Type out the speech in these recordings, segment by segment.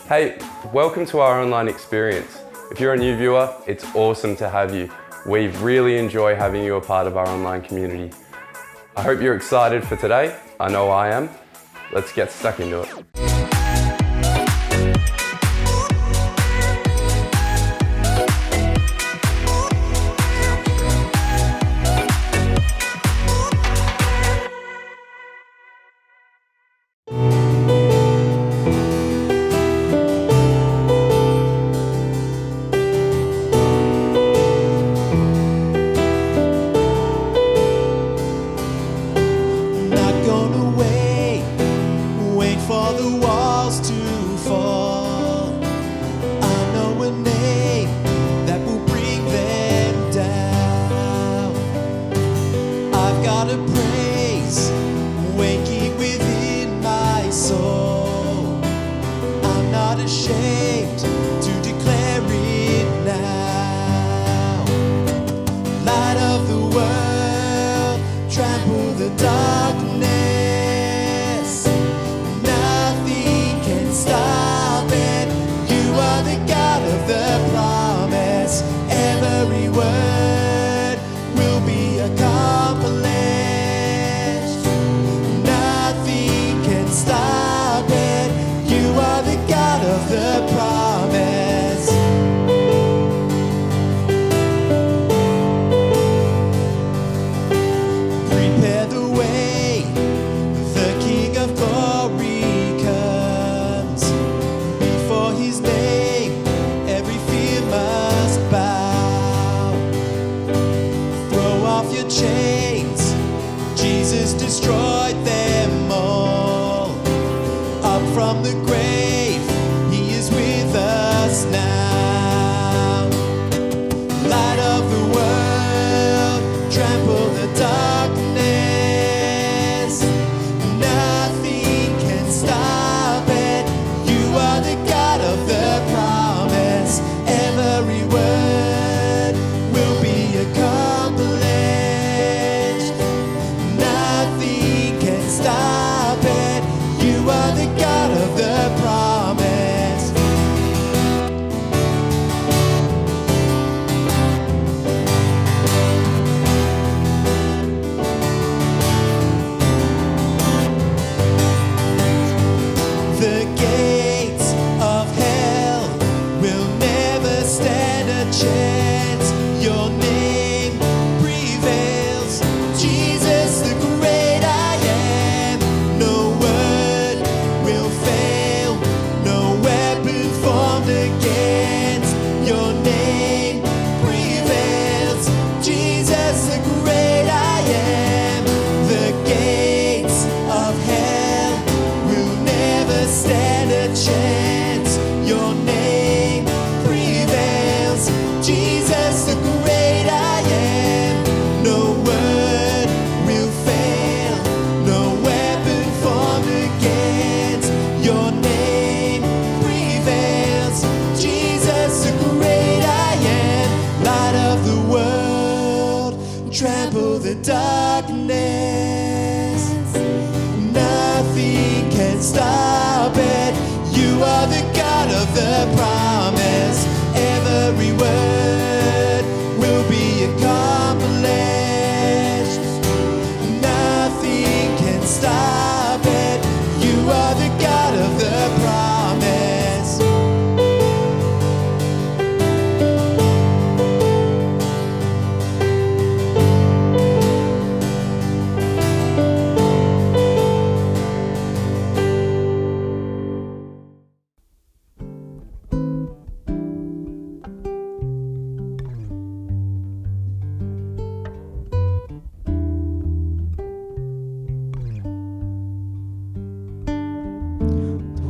Hey, welcome to our online experience. If you're a new viewer, it's awesome to have you. We really enjoy having you a part of our online community. I hope you're excited for today. I know I am. Let's get stuck into it.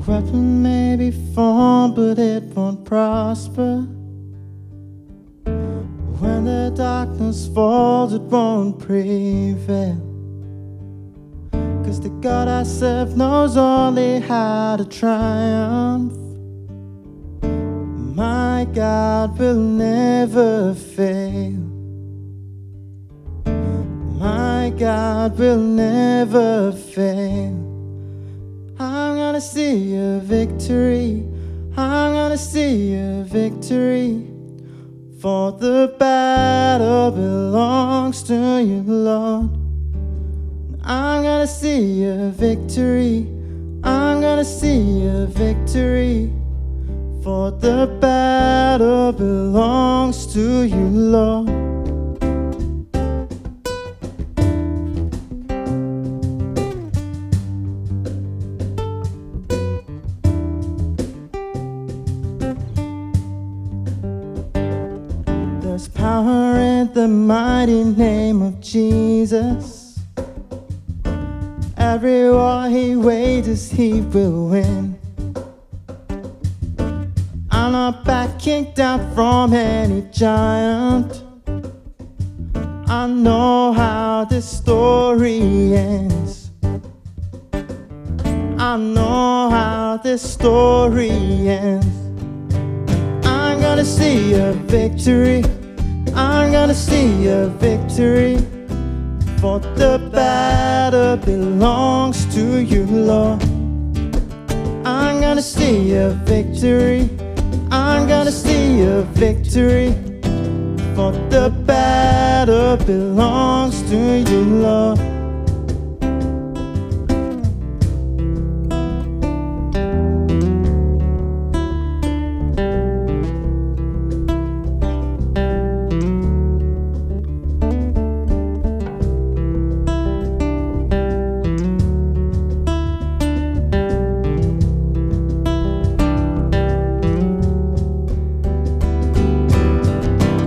Weapon may be formed, but it won't prosper. When the darkness falls, it won't prevail. 'Cause the God I serve knows only how to triumph. My God will never fail. My God will never fail. I'm gonna see a victory. I'm gonna see a victory, for the battle belongs to you, Lord. I'm gonna see a victory, I'm gonna see a victory, for the battle belongs to you, Lord. There's power in the mighty name of Jesus. Every war he wages, he will win. I'm not backing down from any giant. I know how this story ends. I know how this story ends. I'm gonna see a victory, I'm gonna see a victory, for the battle belongs to you, Lord. I'm gonna see a victory, I'm gonna see a victory, for the battle belongs to you, Lord.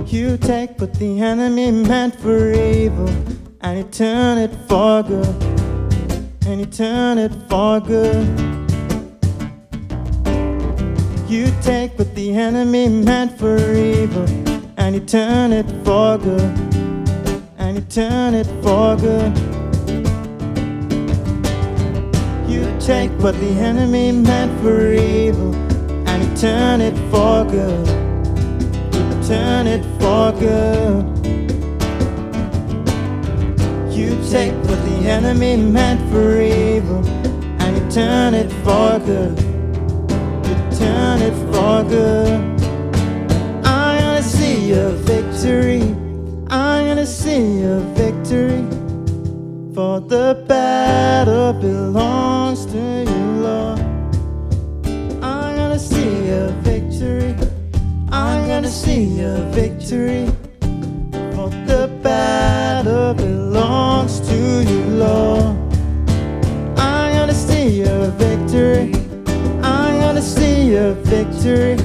You take what the enemy meant for evil, and you turn it for good, and you turn it for good. You take what the enemy meant for evil, and you turn it for good, and you turn it for good. You take what the enemy meant for evil, and you turn it for good, turn it for good. You take what the enemy meant for evil, and you turn it for good, you turn it for good. I'm gonna see a victory, I'm gonna see a victory, for the battle belongs to you, Lord. I'm gonna see a victory, I'm gonna see a victory, for the battle belongs to you, Lord. I'm gonna see a victory, I'm gonna see a victory,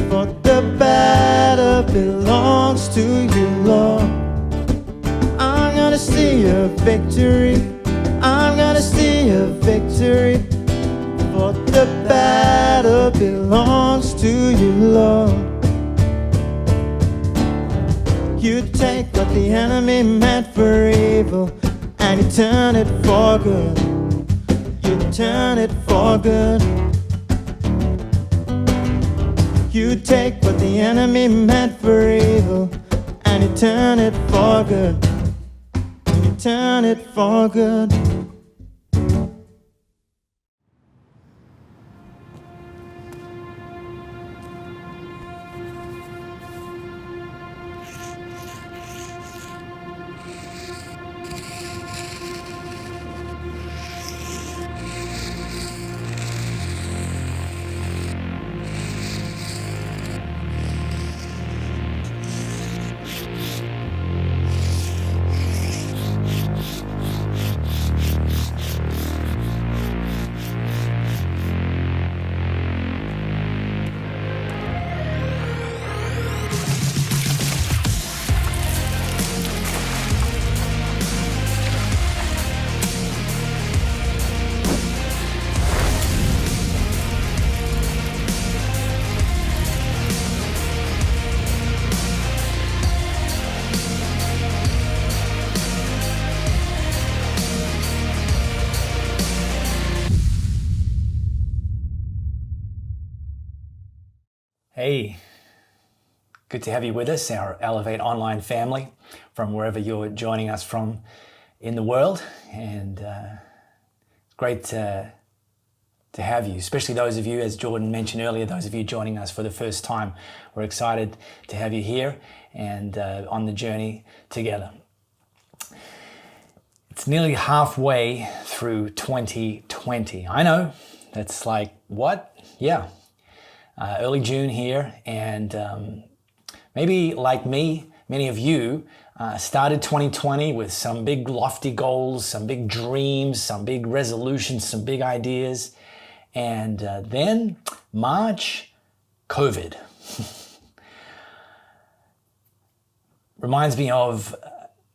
for the battle belongs to you, Lord. I'm gonna see a victory, I'm gonna see a victory, for the battle belongs to you, Lord. You take what the enemy meant for evil, and you turn it for good, you turn it for good. You take what the enemy meant for evil, and you turn it for good, and you turn it for good. Hey, good to have you with us, our Elevate Online family, from wherever you're joining us from in the world. And it's great to to have you, especially those of you, as Jordan mentioned earlier, those of you joining us for the first time. We're excited to have you here and on the journey together. It's nearly halfway through 2020. I know, that's like, what? Yeah. Early June here, and maybe like me, many of you started 2020 with some big lofty goals, some big dreams, some big resolutions, some big ideas, and then March, COVID. Reminds me of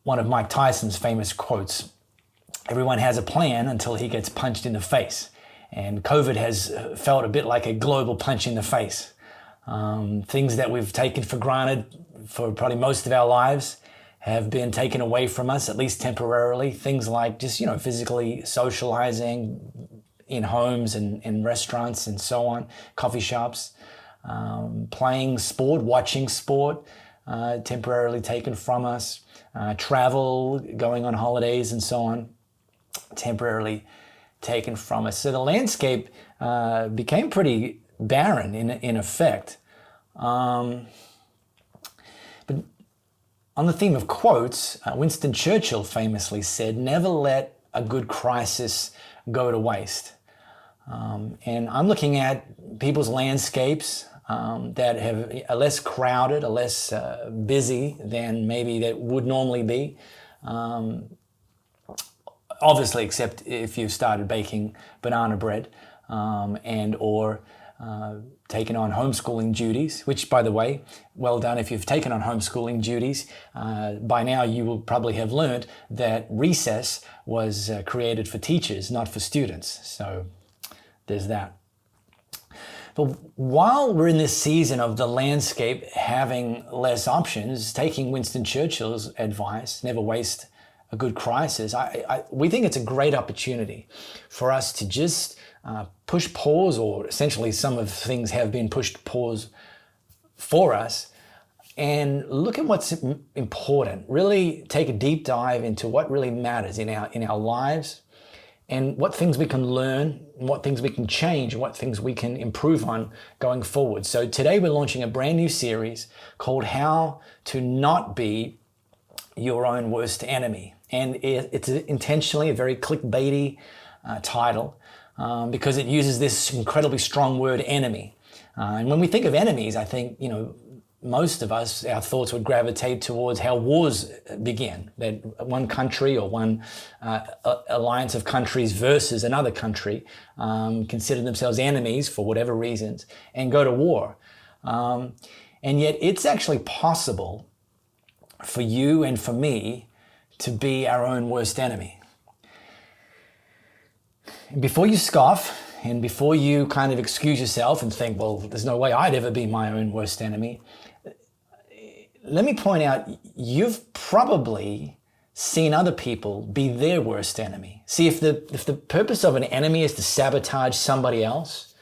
one of Mike Tyson's famous quotes: everyone has a plan until he gets punched in the face. And COVID has felt a bit like a global punch in the face. Things that we've taken for granted for probably most of our lives have been taken away from us, at least temporarily. Things like just, physically socializing in homes and in restaurants and so on, coffee shops, playing sport, watching sport, temporarily taken from us, travel, going on holidays and so on, temporarily taken from us. So the landscape became pretty barren in effect. But on the theme of quotes, Winston Churchill famously said, "Never let a good crisis go to waste." And I'm looking at people's landscapes that are less crowded, are less busy than maybe that would normally be. Obviously, except if you've started baking banana bread or taken on homeschooling duties, which, by the way, well done if you've taken on homeschooling duties. By now, you will probably have learned that recess was created for teachers, not for students. So there's that. But while we're in this season of the landscape having less options, taking Winston Churchill's advice, never waste a good crisis, we think it's a great opportunity for us to just push pause, or essentially some of things have been pushed pause for us, and look at what's important. Really take a deep dive into what really matters in our lives, and what things we can learn, and what things we can change, and what things we can improve on going forward. So today we're launching a brand new series called How to Not Be Your Own Worst Enemy. And it's intentionally a very clickbaity title because it uses this incredibly strong word, enemy. And when we think of enemies, I think, most of us, our thoughts would gravitate towards how wars begin, that one country or one alliance of countries versus another country consider themselves enemies for whatever reasons and go to war. And yet it's actually possible for you and for me to be our own worst enemy. Before you scoff and before you kind of excuse yourself and think, well, there's no way I'd ever be my own worst enemy, let me point out, you've probably seen other people be their worst enemy. See, if the purpose of an enemy is to sabotage somebody else,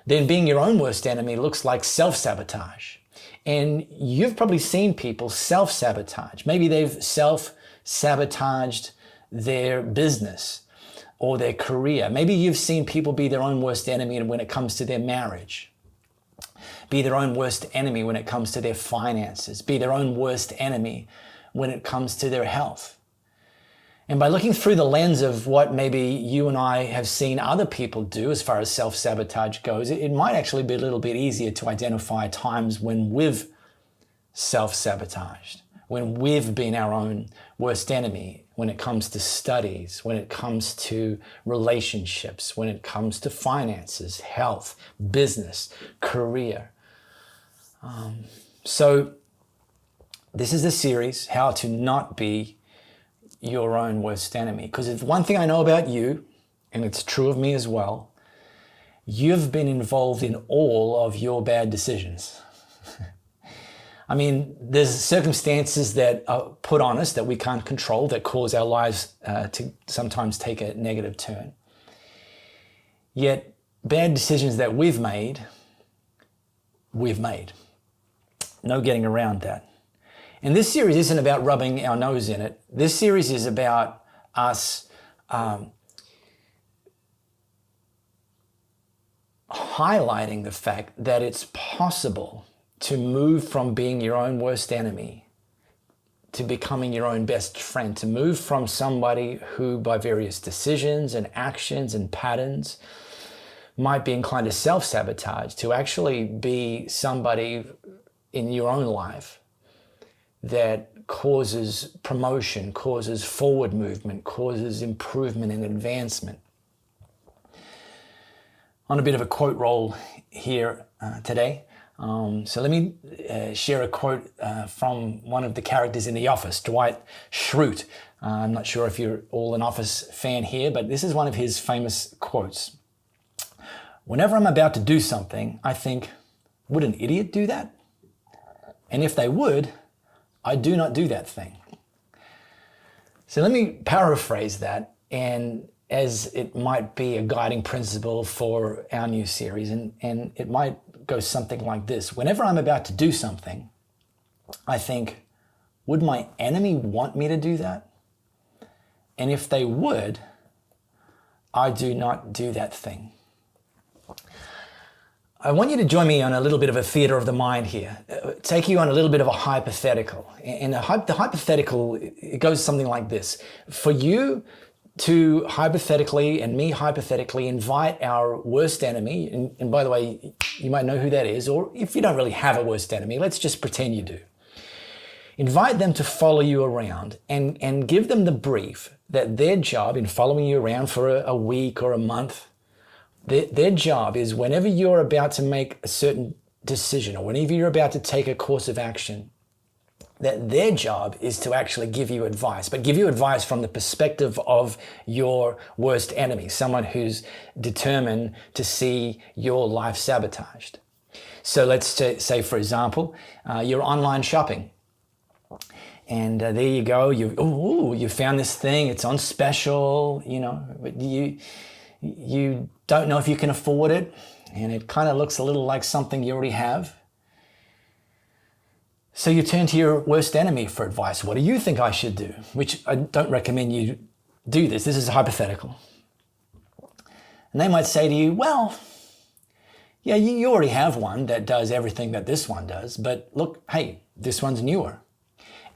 then being your own worst enemy looks like self-sabotage. And you've probably seen people self-sabotage. Maybe they've self-sabotaged their business or their career. Maybe you've seen people be their own worst enemy when it comes to their marriage, be their own worst enemy when it comes to their finances, be their own worst enemy when it comes to their health. And by looking through the lens of what maybe you and I have seen other people do as far as self-sabotage goes, it might actually be a little bit easier to identify times when we've self-sabotaged, when we've been our own worst enemy, when it comes to studies, when it comes to relationships, when it comes to finances, health, business, career. So this is the series, How to Not Be Your Own Worst Enemy. Because if one thing I know about you, and it's true of me as well, you've been involved in all of your bad decisions. I mean, there's circumstances that are put on us that we can't control that cause our lives to sometimes take a negative turn. Yet, bad decisions that we've made. No getting around that. And this series isn't about rubbing our nose in it. This series is about us highlighting the fact that it's possible to move from being your own worst enemy to becoming your own best friend, to move from somebody who by various decisions and actions and patterns might be inclined to self-sabotage, to actually be somebody in your own life that causes promotion, causes forward movement, causes improvement and advancement. On a bit of a quote roll here today. So let me share a quote from one of the characters in The Office, Dwight Schrute. I'm not sure if you're all an Office fan here, but this is one of his famous quotes. Whenever I'm about to do something, I think, would an idiot do that? And if they would, I do not do that thing. So let me paraphrase that, and as it might be a guiding principle for our new series, and it might go something like this. Whenever I'm about to do something, I think, would my enemy want me to do that? And if they would, I do not do that thing. I want you to join me on a little bit of a theater of the mind here, take you on a little bit of a hypothetical. And the hypothetical, it goes something like this. For you to hypothetically, and me hypothetically, invite our worst enemy, and by the way, you might know who that is, or if you don't really have a worst enemy, let's just pretend you do. Invite them to follow you around and give them the brief that their job in following you around for a week or a month, their job is whenever you're about to make a certain decision or whenever you're about to take a course of action, that their job is to actually give you advice, but give you advice from the perspective of your worst enemy, someone who's determined to see your life sabotaged. So let's say, for example, you're online shopping. And there you go, you found this thing, it's on special, but you don't know if you can afford it, and it kind of looks a little like something you already have. So you turn to your worst enemy for advice. What do you think I should do? Which I don't recommend you do this. This is hypothetical. And they might say to you, well, yeah, you already have one that does everything that this one does, but look, hey, this one's newer.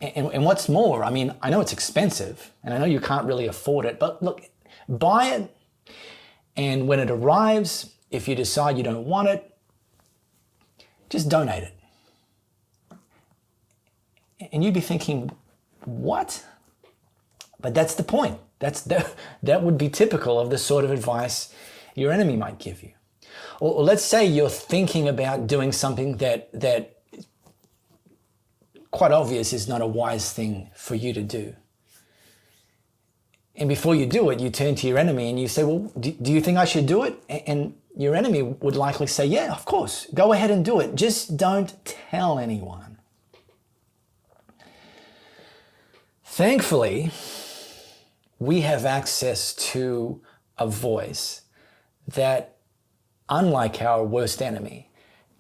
And what's more, I mean, I know it's expensive and I know you can't really afford it, but look, buy it. And when it arrives, if you decide you don't want it, just donate it. And you'd be thinking, what? But that's the point. That would be typical of the sort of advice your enemy might give you. Or let's say you're thinking about doing something that quite obvious is not a wise thing for you to do. And before you do it, you turn to your enemy and you say, well, do you think I should do it? And your enemy would likely say, yeah, of course, go ahead and do it. Just don't tell anyone. Thankfully, we have access to a voice that, unlike our worst enemy,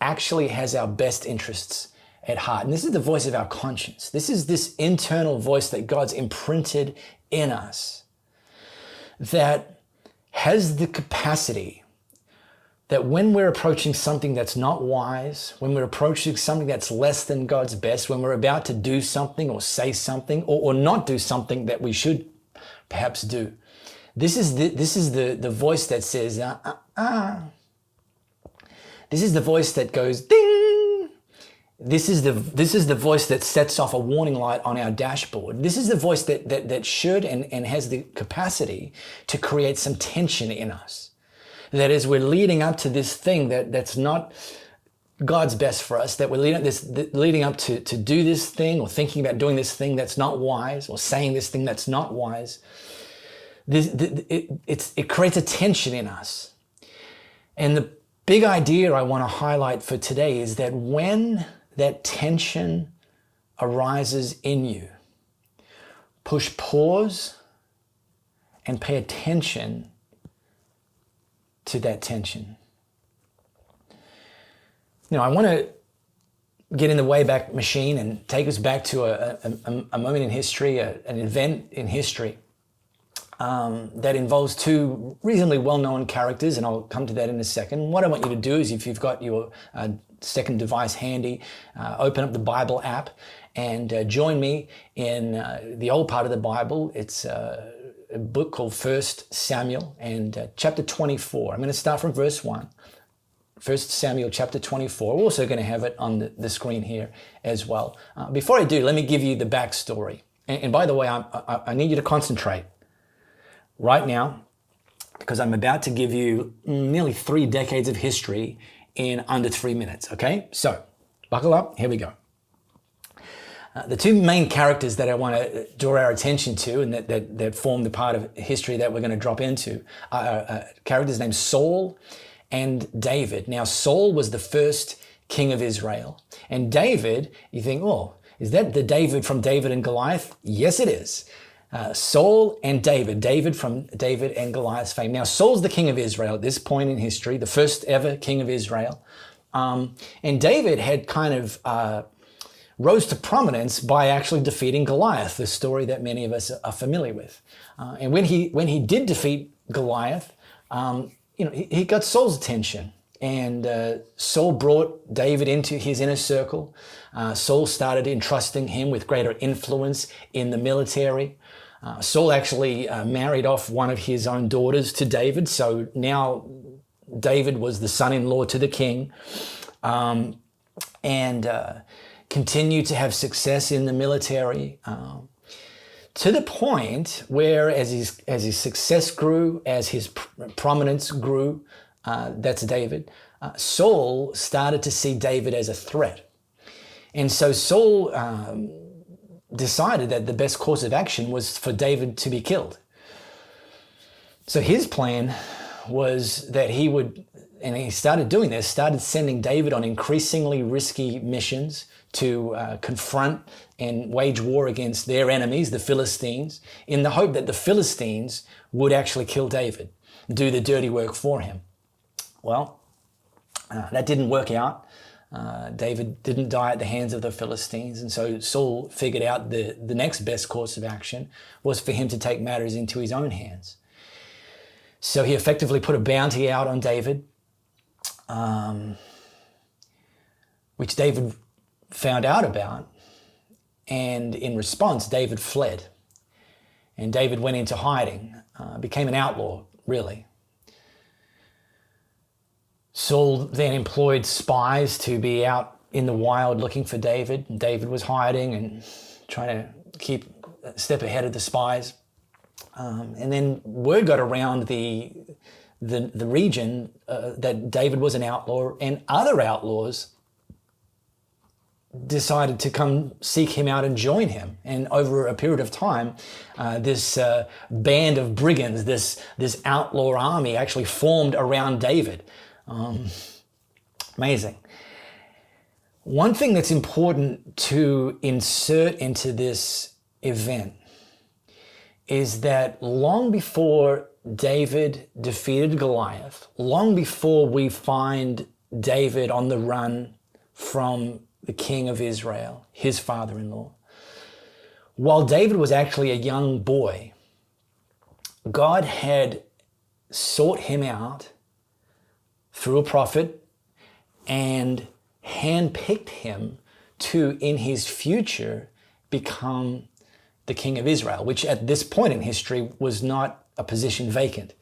actually has our best interests at heart. And this is the voice of our conscience. This is this internal voice that God's imprinted in us that has the capacity that when we're approaching something that's not wise, when we're approaching something that's less than God's best, when we're about to do something or say something or not do something that we should perhaps do, this is the voice that says, This is the voice that goes ding. This is the voice that sets off a warning light on our dashboard. This is the voice that should and has the capacity to create some tension in us. That as we're leading up to this thing that's not God's best for us, that we're leading up to do this thing or thinking about doing this thing that's not wise or saying this thing that's not wise, it creates a tension in us. And the big idea I want to highlight for today is that when that tension arises in you, push pause and pay attention to that tension. I want to get in the Wayback Machine and take us back to a moment in history, an event in history. that involves two reasonably well-known characters, and I'll come to that in a second. What I want you to do is, if you've got your second device handy, open up the Bible app and join me in the old part of the Bible. It's a book called 1 Samuel and chapter 24. I'm going to start from verse 1. 1 Samuel chapter 24. We're also going to have it on the screen here as well. Before I do, let me give you the backstory. And by the way, I need you to concentrate right now, because I'm about to give you nearly 3 decades of history in under 3 minutes, okay? So, buckle up, here we go. The two main characters that I want to draw our attention to and that form the part of history that we're going to drop into are characters named Saul and David. Now, Saul was the first king of Israel. And David, you think, oh, is that the David from David and Goliath? Yes, it is. Saul and David from David and Goliath's fame. Now, Saul's the king of Israel at this point in history, the first ever king of Israel. And David had kind of rose to prominence by actually defeating Goliath, the story that many of us are familiar with. And when he did defeat Goliath, he got Saul's attention. And Saul brought David into his inner circle. Saul started entrusting him with greater influence in the military. Saul actually married off one of his own daughters to David. So now David was the son-in-law to the king, and continued to have success in the military, to the point where as his success grew, as his prominence grew, that's David, Saul started to see David as a threat. And so Saul decided that the best course of action was for David to be killed. So his plan was that he would, and he started doing this, started sending David on increasingly risky missions to confront and wage war against their enemies, the Philistines, in the hope that the Philistines would actually kill David, do the dirty work for him. Well, that didn't work out. David didn't die at the hands of the Philistines, and so Saul figured out the next best course of action was for him to take matters into his own hands. So he effectively put a bounty out on David, which David found out about, and in response, David fled. And David went into hiding, became an outlaw, really. Saul then employed spies to be out in the wild looking for David. David was hiding and trying to keep a step ahead of the spies. And then word got around the region that David was an outlaw, and other outlaws decided to come seek him out and join him. And over a period of time, this band of brigands, this outlaw army actually formed around David. Amazing. One thing that's important to insert into this event is that long before David defeated Goliath, long before we find David on the run from the king of Israel, his father-in-law, while David was actually a young boy, God had sought him out through a prophet and handpicked him to, in his future, become the king of Israel, which at this point in history was not a position vacant.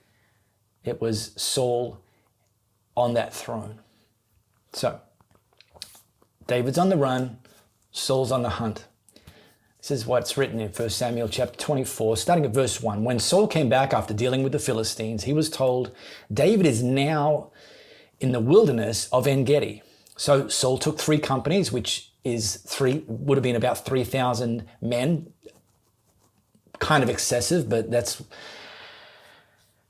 It was Saul on that throne. So, David's on the run, Saul's on the hunt. This is what's written in 1 Samuel chapter 24, starting at verse 1. When Saul came back after dealing with the Philistines, he was told, David is now in the wilderness of En-Gedi. So Saul took 3 companies, which would have been about 3,000 men. Kind of excessive, but that's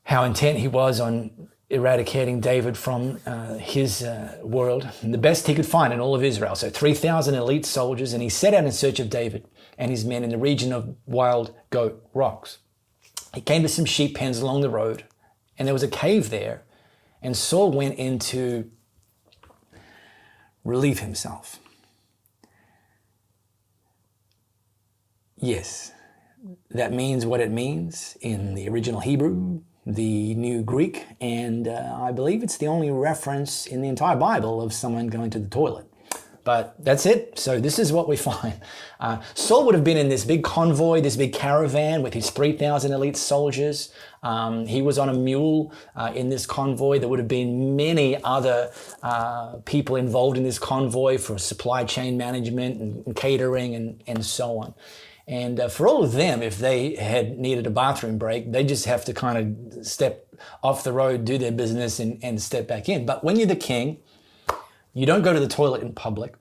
how intent he was on eradicating David from his world. And the best he could find in all of Israel. So 3,000 elite soldiers, and he set out in search of David and his men in the region of Wild Goat Rocks. He came to some sheep pens along the road, and there was a cave there. And Saul went in to relieve himself. Yes, that means what it means in the original Hebrew, the New Greek, and I believe it's the only reference in the entire Bible of someone going to the toilet. But that's it. So this is what we find. Saul would have been in this big convoy, this big caravan with his 3,000 elite soldiers. He was on a mule in this convoy. There would have been many other people involved in this convoy for supply chain management and catering and so on. And for all of them, if they had needed a bathroom break, they just have to kind of step off the road, do their business and step back in. But when you're the king, you don't go to the toilet in public,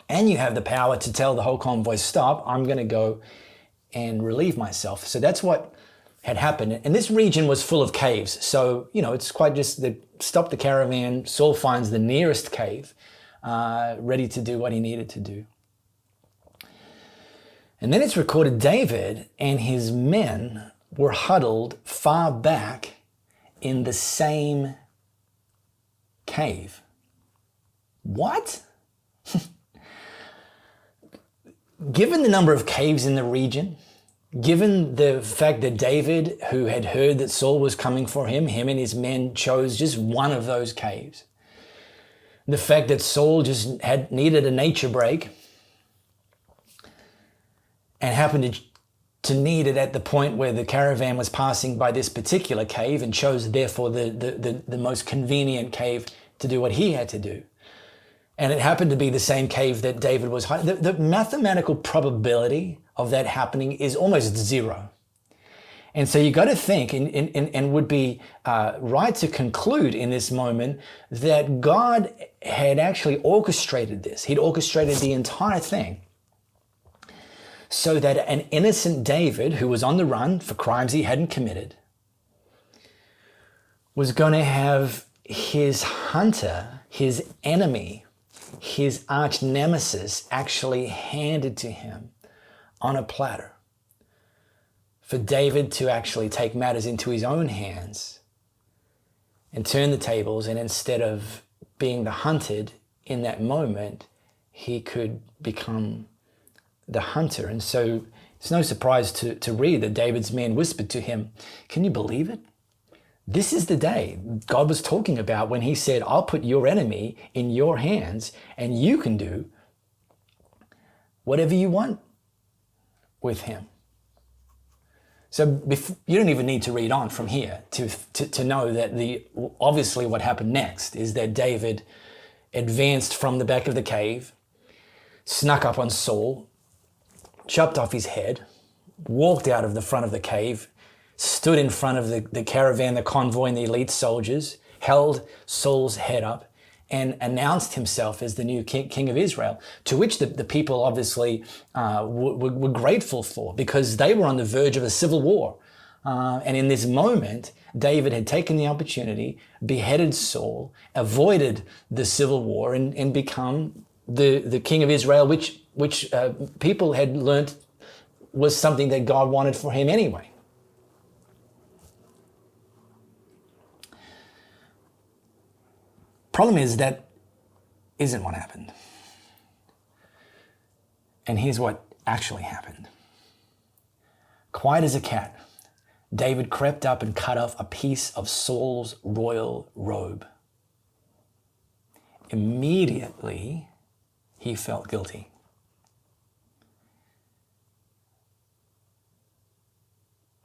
and you have the power to tell the whole convoy, stop, I'm going to go and relieve myself. So that's what had happened. And this region was full of caves. So, it's quite just stop the caravan. Saul finds the nearest cave, ready to do what he needed to do. And then it's recorded David and his men were huddled far back in the same cave. What? Given the number of caves in the region, given the fact that David, who had heard that Saul was coming for him and his men chose just one of those caves, the fact that Saul just had needed a nature break and happened to need it at the point where the caravan was passing by this particular cave and chose therefore the most convenient cave to do what he had to do. And it happened to be the same cave that David was hiding. The mathematical probability of that happening is almost zero. And so you got to think and would be right to conclude in this moment that God had actually orchestrated this. He'd orchestrated the entire thing so that an innocent David, who was on the run for crimes he hadn't committed, was going to have his hunter, his enemy, his arch nemesis actually handed to him on a platter for David to actually take matters into his own hands and turn the tables, and instead of being the hunted in that moment, he could become the hunter. And so it's no surprise to read that David's men whispered to him, can you believe it? This is the day God was talking about when he said, I'll put your enemy in your hands and you can do whatever you want with him. So you don't even need to read on from here to know that obviously what happened next is that David advanced from the back of the cave, snuck up on Saul, chopped off his head, walked out of the front of the cave, stood in front of the caravan, the convoy, and the elite soldiers, held Saul's head up, and announced himself as the new king of Israel, to which the people obviously were grateful for, because they were on the verge of a civil war. And in this moment, David had taken the opportunity, beheaded Saul, avoided the civil war, and become the king of Israel, which people had learnt was something that God wanted for him anyway. Problem is that isn't what happened. And here's what actually happened. Quiet as a cat, David crept up and cut off a piece of Saul's royal robe. Immediately, he felt guilty.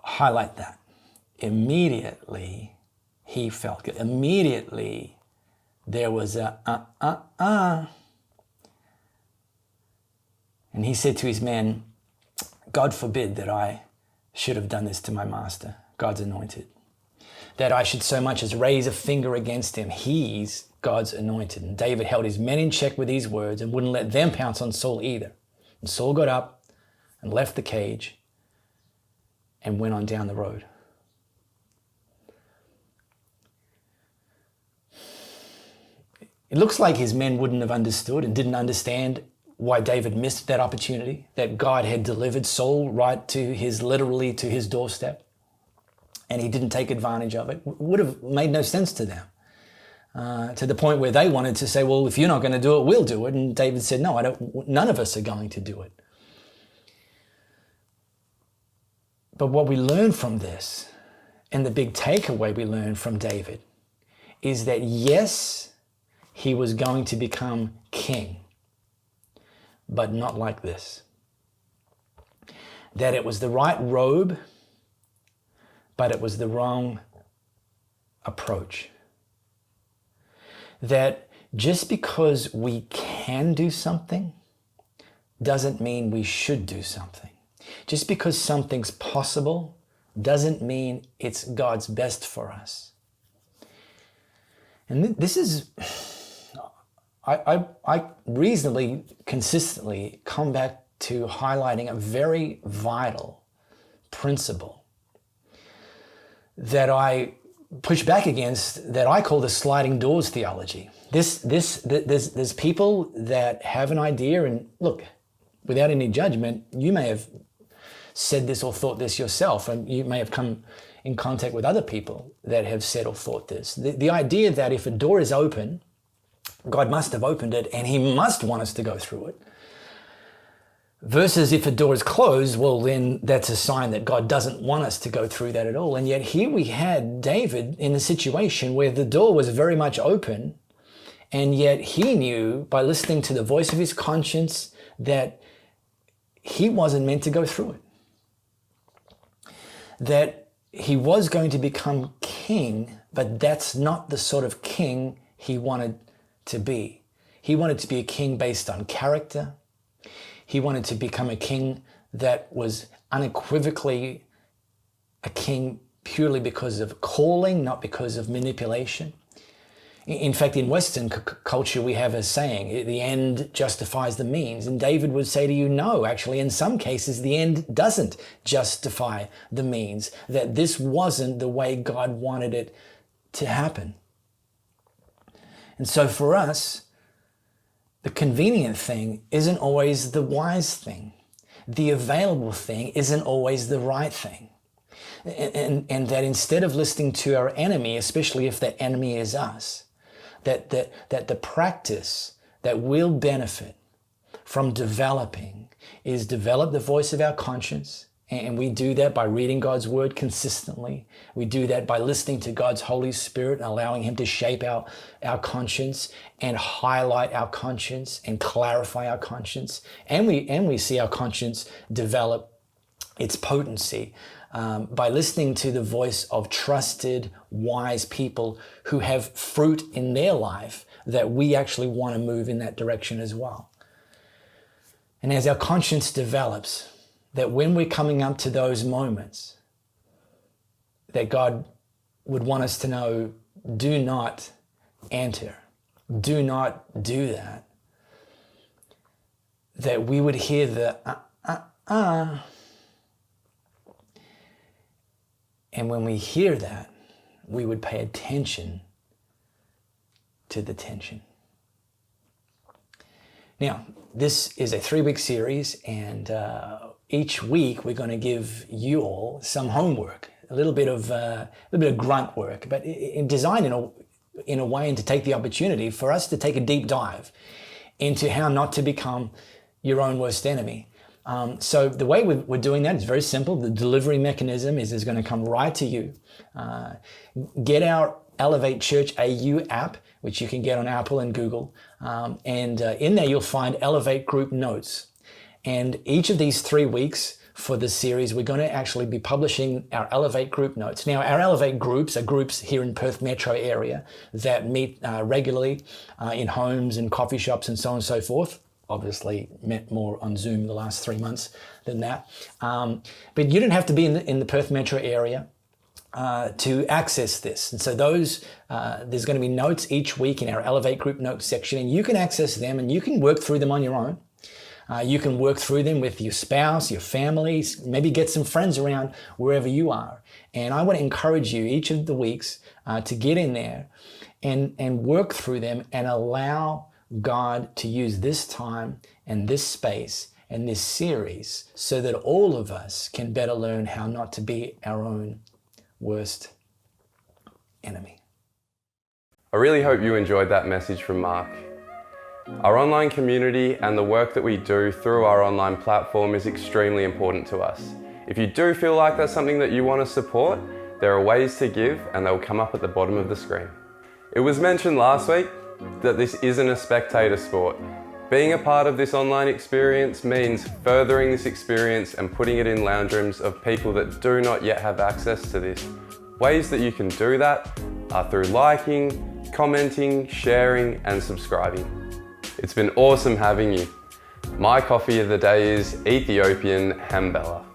Highlight that. Immediately, he felt guilty. Immediately, there was and he said to his men, God forbid that I should have done this to my master, God's anointed, that I should so much as raise a finger against him. He's God's anointed. And David held his men in check with these words and wouldn't let them pounce on Saul either. And Saul got up and left the cage and went on down the road. It looks like his men wouldn't have understood and didn't understand why David missed that opportunity, that God had delivered Saul right literally to his doorstep, and he didn't take advantage of it. It would have made no sense to them, to the point where they wanted to say, well, if you're not going to do it, we'll do it. And David said, no, none of us are going to do it. But what we learn from this, and the big takeaway we learn from David, is that yes, he was going to become king, but not like this. That it was the right robe, but it was the wrong approach. That just because we can do something doesn't mean we should do something. Just because something's possible doesn't mean it's God's best for us. And this is, I reasonably, consistently come back to highlighting a very vital principle that I push back against, that I call the sliding doors theology. There's people that have an idea, and look, without any judgment, you may have said this or thought this yourself, and you may have come in contact with other people that have said or thought this. The idea that if a door is open, God must have opened it and he must want us to go through it. Versus if a door is closed, well, then that's a sign that God doesn't want us to go through that at all. And yet here we had David in a situation where the door was very much open, and yet he knew by listening to the voice of his conscience that he wasn't meant to go through it. That he was going to become king, but that's not the sort of king he wanted to be. He wanted to be a king based on character. He wanted to become a king that was unequivocally a king purely because of calling, not because of manipulation. In fact, in Western culture, we have a saying, the end justifies the means. And David would say to you, no, actually, in some cases, the end doesn't justify the means, that this wasn't the way God wanted it to happen. And so for us, the convenient thing isn't always the wise thing. The available thing isn't always the right thing. And that instead of listening to our enemy, especially if that enemy is us, that the practice that we'll benefit from developing is develop the voice of our conscience. And we do that by reading God's word consistently. We do that by listening to God's Holy Spirit and allowing him to shape our conscience and highlight our conscience and clarify our conscience. And we see our conscience develop its potency by listening to the voice of trusted, wise people who have fruit in their life that we actually want to move in that direction as well. And as our conscience develops, that when we're coming up to those moments, that God would want us to know, do not enter, do not do that, that we would hear the And when we hear that, we would pay attention to the tension. Now, this is a 3-week series, and each week we're going to give you all some homework, a little bit of grunt work, but designed in a way and to take the opportunity for us to take a deep dive into how not to become your own worst enemy. So the way we're doing that is very simple. The delivery mechanism is going to come right to you. Get our Elevate Church AU app, which you can get on Apple and Google. And in there, you'll find Elevate Group Notes. And each of these 3 weeks for this series, we're going to actually be publishing our Elevate Group Notes. Now, our Elevate groups are groups here in Perth metro area that meet regularly in homes and coffee shops and so on and so forth. Obviously met more on Zoom the last 3 months than that. But you don't have to be in the Perth metro area to access this. And so there's going to be notes each week in our Elevate Group Notes section, and you can access them and you can work through them on your own. You can work through them with your spouse, your family, maybe get some friends around wherever you are. And I want to encourage you each of the weeks to get in there and work through them and allow God to use this time and this space and this series so that all of us can better learn how not to be our own worst enemy. I really hope you enjoyed that message from Mark. Our online community and the work that we do through our online platform is extremely important to us. If you do feel like that's something that you want to support, there are ways to give and they'll come up at the bottom of the screen. It was mentioned last week that this isn't a spectator sport. Being a part of this online experience means furthering this experience and putting it in lounge rooms of people that do not yet have access to this. Ways that you can do that are through liking, commenting, sharing, and subscribing. It's been awesome having you. My coffee of the day is Ethiopian Hambella.